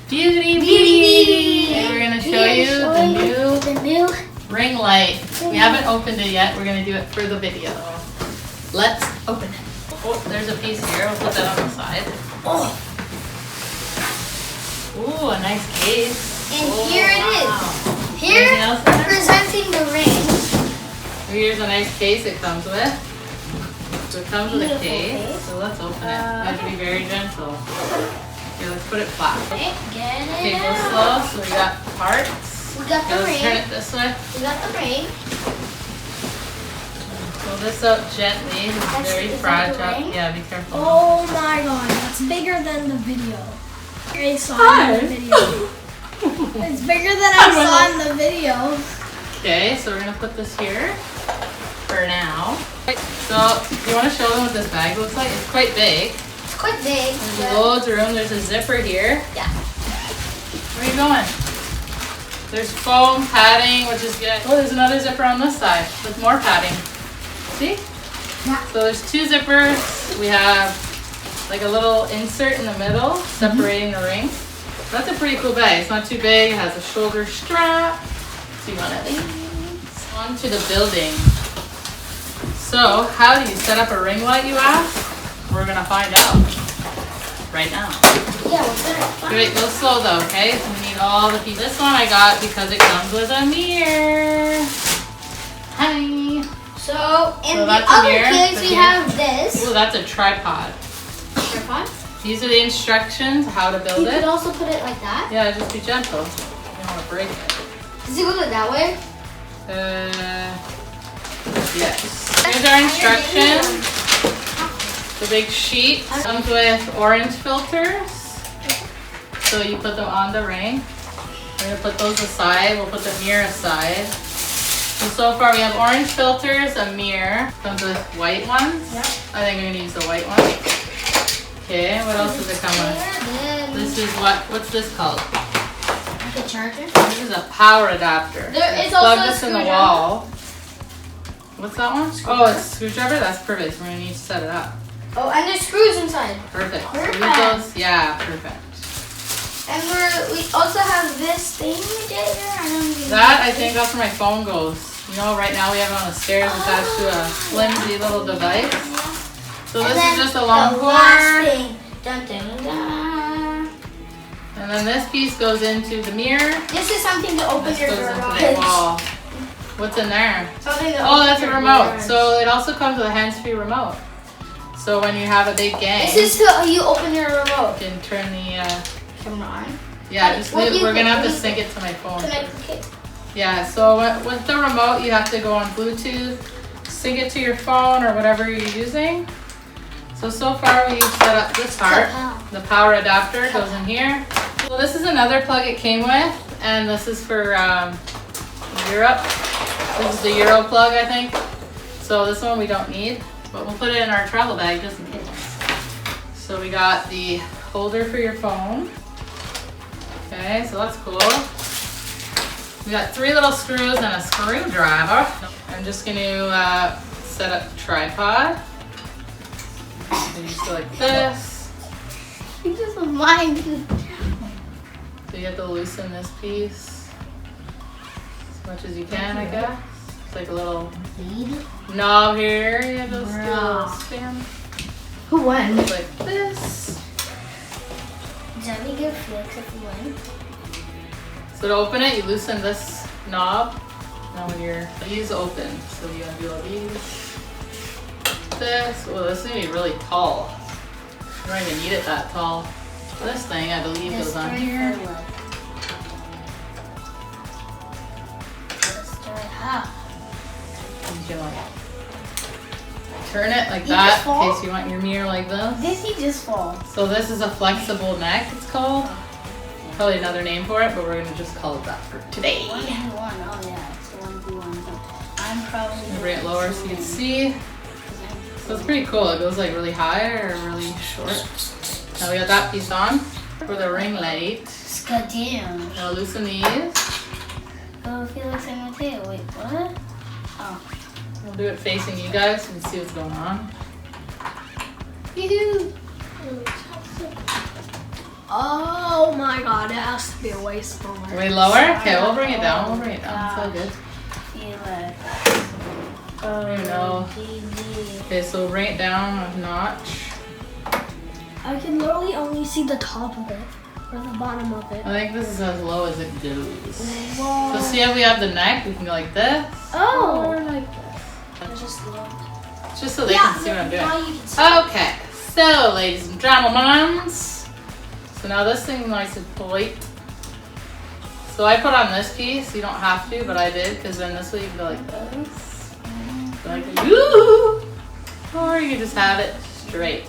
Beauty! And we're gonna show you the new ring light. We haven't opened it yet. We're gonna do it for the video. Let's open it. Oh, there's a piece here. We'll put that on the side. Oh! Ooh, a nice case. And here it is. Here, presenting the ring. Here's a nice case it comes with. So it comes with a case. So let's open it. You have to be very gentle. Here, let's put it flat. Okay, get it Okay, go out. slow. So we got parts. We got the Let's ring. turn it this way. We got the ring. Pull this out gently. It's very fragile. Yeah, be careful. Oh my god, that's bigger than the video. I saw in the video. It's bigger than I saw in the video. Okay, so we're gonna put this here for now. So, you want to show them what this bag looks like? It's quite big. It's quite big. There's loads of room. There's a zipper here. Yeah. Where are you going? There's foam padding, which is good. Oh, there's another zipper on this side with more padding. See? Yeah. So there's two zippers. We have like a little insert in the middle, separating the ring. That's a pretty cool bag. It's not too big. It has a shoulder strap. So you want it on to the building. So how do you set up a ring light, you ask? We're gonna find out right now. Yeah, we'll put it. Wait, go slow though, okay? So we need all the pieces. This one I got because it comes with a mirror. Hi. So, in So the that's a other mirror. case, So we here- have this. Ooh, that's a tripod. Tripod. These are the instructions how to build You could it. also put it like that. Yeah, just be gentle. You don't want to break it. Does it go that way? Yes. Here's our instructions. The big sheet comes with orange filters. So you put them on the ring. We're going to put those aside. We'll put the mirror aside. So far we have orange filters, a mirror. Comes with white ones. Yep. I think I'm going to use the white one. Okay, what else does it come with? This is what's this called? Like a charger? This is a power adapter. There is Plug also a this in the screwdriver. wall. What's that one? Oh, it's a screwdriver? That's perfect. We're going to need to set it up. Oh, and there's screws inside. Perfect. So Perfect. leave those. Yeah, perfect. And we also have this thing right there. I don't even That I think that's where my phone goes. You know, right now we have it on the stairs attached to a flimsy little device. So And this then is just a long the last cord. thing. Dun, dun, dun. And then this piece goes into the mirror. This is something to open This your goes into the garage. wall. What's in there? Something to Oh, open that's a your remote. garage. So it also comes with a hands-free remote. So when you have a big gang, This is how you open your remote. you can turn the Camera on. yeah. Just What do you we're gonna have to think? sync it to my phone. Connect the kit. Yeah. So with the remote, you have to go on Bluetooth, sync it to your phone or whatever you're using. So far we've set up this part. The power adapter goes in here. So this is another plug it came with, and this is for Europe. This is the Euro plug, I think. So this one we don't need, but we'll put it in our travel bag just in case. So we got the holder for your phone. Okay, so that's cool. We got 3 little screws and a screwdriver. I'm just gonna set up the tripod. So you just go like this. You just mind. So you have to loosen this piece as much as you can, I guess. It's like a little knob here. You have those little spin. Who won? Goes like this. Johnny good flicks if you win. So to open it, you loosen this knob. Now when these open, so you have to do all these. This. Well, this is gonna be really tall. You don't even need it that tall. This thing, I believe, goes on here. You can like turn it like You that just fall? in case you want your mirror like this. Did he just fall? So this is a flexible neck, it's called. Probably another name for it, but we're gonna just call it that for today. 1v1. Oh yeah, it's 1v1. I'm probably. Bring it lower so you can see. So it's pretty cool. It goes like really high or really short. Now we got that piece on for the ring light. Goddamn. Now loosen these. Oh, Felix and Mateo. Wait, what? Oh. We'll do it facing you guys so you can see what's going on. Yoo-hoo. Oh my god, it has to be way slower. Way lower? Okay, we'll bring it down. We'll bring it down. It's all good. Oh no. Okay, so bring it down a notch. I can literally only see the top of it, or the bottom of it. I think this is as low as it goes. Whoa. So see how we have the neck? We can go like this. Oh! Or like this. It's just low. Just so they can see what I'm doing. Now you can see. Okay, so ladies and gentlemen. So now this thing nice and tight. So I put on this piece. You don't have to, but I did, because then this way you can go like this. Like ooh! Or you can just have it straight.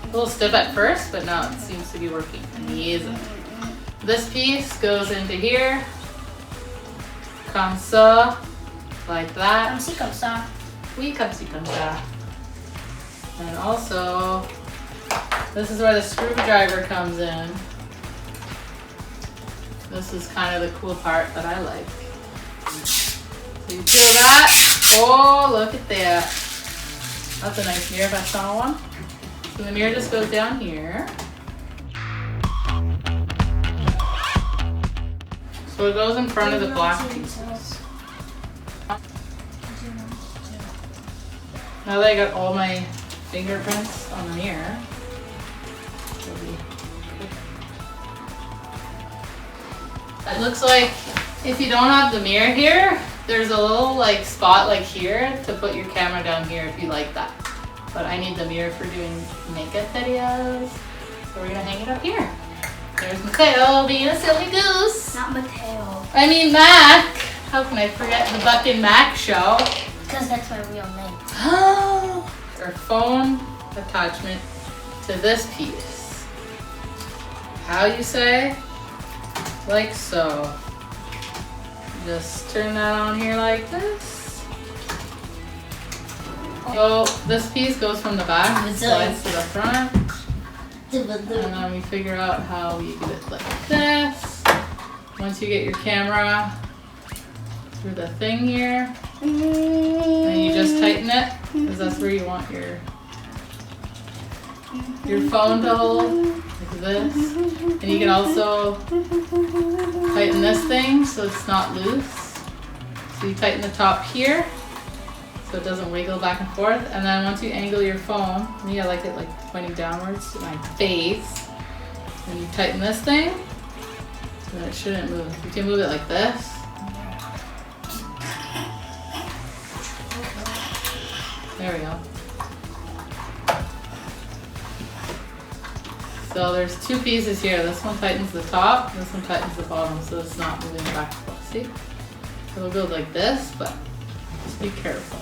A little stiff at first, but now it seems to be working amazing. This piece goes into here. Comme ça. Like that. Come see, come saw. Oui, comme ci, comme ça. And also, this is where the screwdriver comes in. This is kind of the cool part that I like. So you feel that. Oh, look at that. That's a nice mirror if I saw one. So the mirror just goes down here. So it goes in front of the black pieces. Now that I got all my fingerprints on the mirror, it looks like if you don't have the mirror here, there's a little like spot like here to put your camera down here if you like that. But I need the mirror for doing makeup videos, so we're gonna hang it up here. There's Mateo being a silly goose. Not Mateo. I mean Mac. How can I forget the Buck and Mac show? Because that's my real name. Our phone attachment to this piece. How you say? Like so. Just turn that on here like this. So this piece goes from the back, slides to the front. And then we figure out how we do it like this. Once you get your camera through the thing here, and you just tighten it, because that's where you want your phone to hold, like this. And you can also tighten this thing so it's not loose. So you tighten the top here, so it doesn't wiggle back and forth. And then once you angle your phone, me I like it like pointing downwards to my face, and you tighten this thing, so that it shouldn't move. You can move it like this. There we go. So there's two pieces here. This one tightens the top, this one tightens the bottom, so it's not moving back and forth. See? It'll go like this, but just be careful.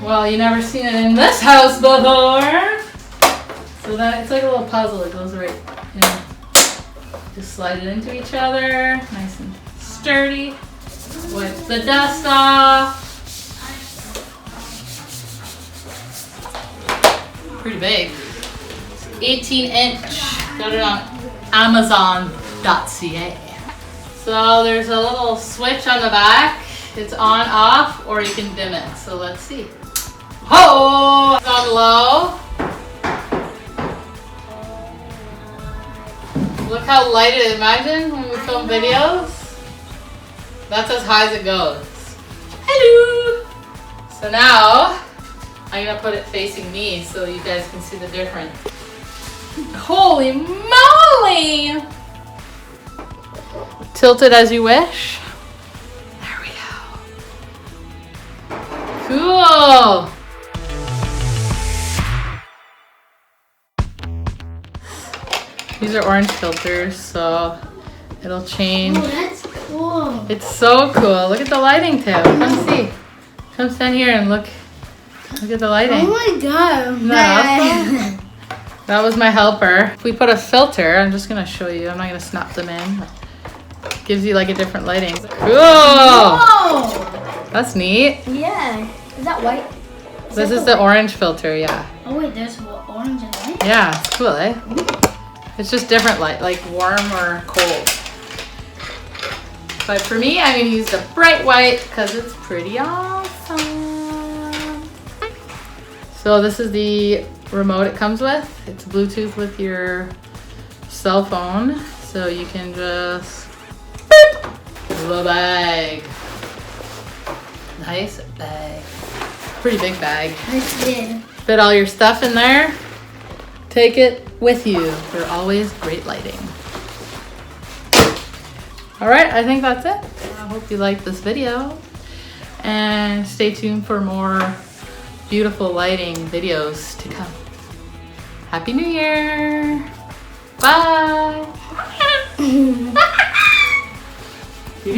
Well, you never seen it in this house before. So that it's like a little puzzle. It goes right in. Just slide it into each other, nice and sturdy. Wipe the dust off. Pretty big. 18-inch. Got it on Amazon.ca. So there's a little switch on the back. It's on, off, or you can dim it. So let's see. Oh, it's on low. Look how light it is. Imagine when we film videos. That's as high as it goes. Hello. So now I'm gonna put it facing me so you guys can see the difference. Holy moly! Tilt it as you wish. There we go. Cool. These are orange filters, so it'll change. Oh, that's cool. It's so cool. Look at the lighting, Tim. Come see. Come stand here and look. Look at the lighting. Oh my god. Isn't that awesome? That was my helper. If we put a filter, I'm just gonna show you. I'm not gonna snap them in. Gives you like a different lighting. Cool! Whoa! That's neat. Yeah. Is that white? This is the orange filter, yeah. Oh wait, there's orange and white? Yeah, it's cool, eh? It's just different light, like warm or cold. But for me, I'm gonna use the bright white because it's pretty awesome. So this is the remote it comes with. It's Bluetooth with your cell phone. So you can just little bag. Nice bag. Pretty big bag. This did. Fit all your stuff in there. Take it with you for always great lighting. All right, I think that's it. I hope you liked this video and stay tuned for more beautiful lighting videos to come. Happy New Year. Bye. By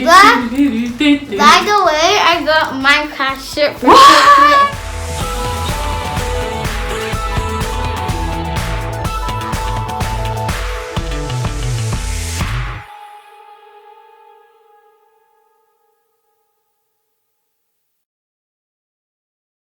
the way, I got Minecraft shirt for Christmas.